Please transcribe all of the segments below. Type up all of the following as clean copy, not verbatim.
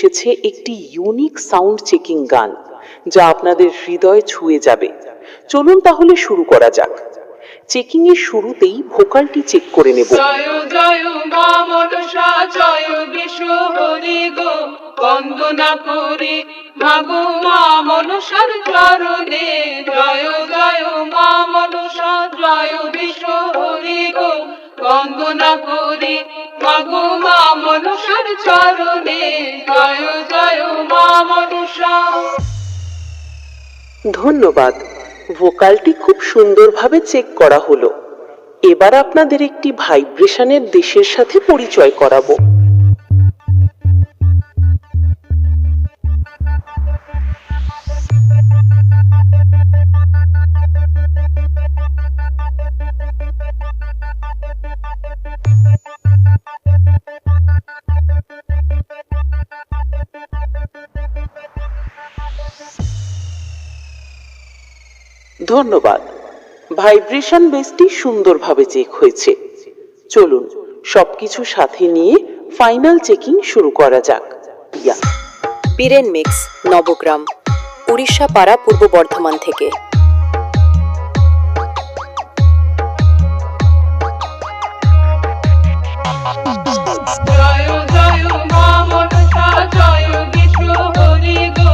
এসেছে একটি unique sound checking গান, যা আপনাদের হৃদয় ছুঁয়ে যাবে। চলুন তাহলে শুরু করা যাক। চেকিং এর শুরুতেই ভোকালটি চেক করে নেব। জয় জয় মা মনসা, জয় বিশ্ব হরি গো, বন্দনা করি মাগো মা মনসার চরণে। জয় জয় মা মনসা, জয় বিশ্ব হরি গো, বন্দনা করি মাগো মা মনসার চরণে। জয় জয় মা মনসা। ধন্যবাদ। ভোকালটি খুব সুন্দরভাবে চেক করা হলো। এবার আপনাদের একটি ভাইব্রেশনের দেশের সাথে পরিচয় করাবো। ধন্যবাদ। ভাইব্রেশন বেসটি সুন্দরভাবে চেক হয়েছে। চলুন সবকিছু সাথে নিয়ে ফাইনাল চেকিং শুরু করা যাক। বীরেন মিক্স, নবগ্রাম, উড়িষ্যা পাড়া, পূর্ব বর্ধমান থেকে। জয় জয় মা মনসা, জয় বিশ্ব হরি গো,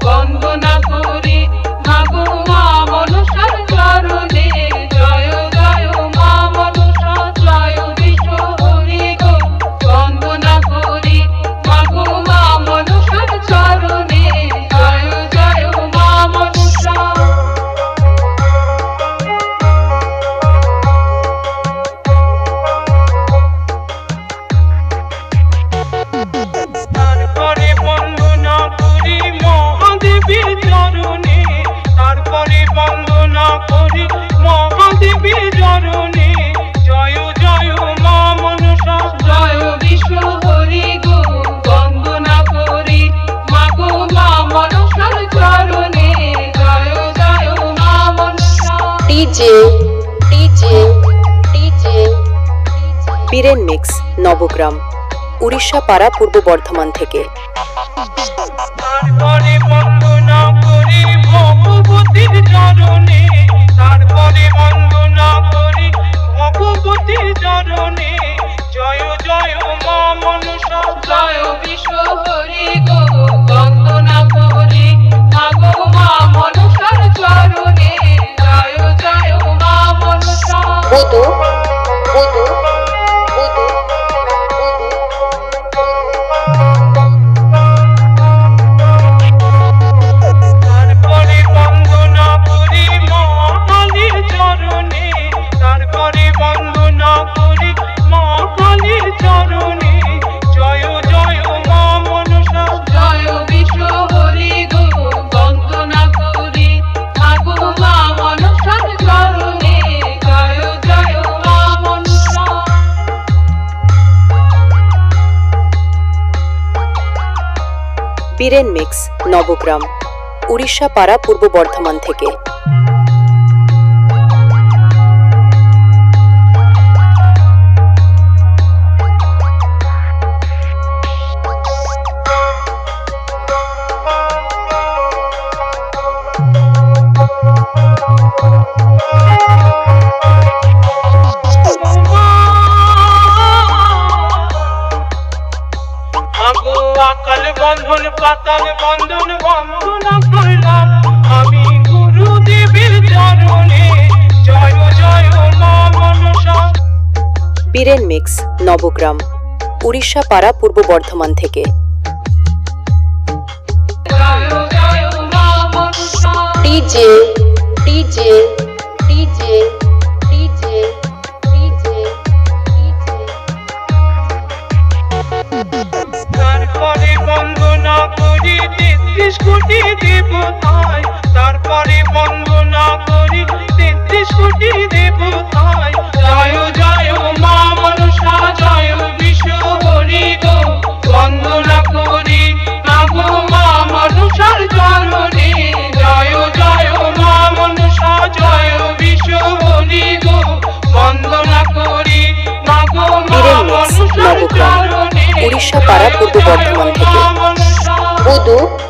বন্দনা করি মাগো মা মনসার চরণে। জয় জয় মা মনসা, জয় বিশ্ব হরি গো, বন্দনা করি মাগো মা মনসার চরণে। জয় জয় মা মনসা। তারপরে বন্দনা করি মহাদেবীর চরণে, তারপরে বন্দনা করি মহাদেবীর চরণে। জয় জয় মা মনসা, জয় বিশ্ব হরি গো, বন্দনা করি মাগো মা মনসার চরণে। জয় জয় মা Manasa. DJ DJ DJ Biren mix, Nabagram, Orissa পাড়া, পূর্ব বর্ধমান থেকে। তারপরে বন্দনা করি ভগবতীর চরণে, তারপরে বন্দনা করি ভগবতীর চরণে। জয় জয় মা মনসা, জয় বিশ্ব হরি গো, বন্দনা করি মাগো মা মনসার চরণে। জয় জয় মা মনসা। বুদু বুদু বুদু তারপরে বন্দনা করি মহাকালীর চরণে, তারপরে বন্দনা করি মহাকালীর চরণে। জয় জয় মা মনসা, জয় বিশ্ব হরি গো, বন্দনা করি মাগো মা মনসার চরণে। জয় জয় মা মনসা। বীরেন মিক্স, নবগ্রাম, উড়িষ্যা পাড়া, পূর্ব বর্ধমান থেকে। আগো আকাল বন্ধন পাতাল বন্ধন বন্দনা করলাম আমি গুরুদেবের চরণে। জয় জয় মা মনসা। বীরেন মিক্স, নবগ্রাম, উড়িষ্যা পাড়া, পূর্ব বর্ধমান থেকে। জয় জয় মা Manasa. DJ DJ DJ DJ DJ তারপরে বন্দনা করি ৩৩ কোটি দেবতায়, তারপরে বন্দনা করি ৩৩ কোটি দেবতায়। জয় জয় মা মনসা, জয় বিশ্ব হরি গো, বন্দনা করি মাগো মা মনসার চরণে। জয় জয় মা মনসা, জয় বিশ্ব হরি গো, বন্দনা করি মাগো মা বীরেন মিক্স, মনসার নবগ্রাম, চরণে। উড়িষ্যা পাড়া, পূর্ব বর্ধমান থেকে। 2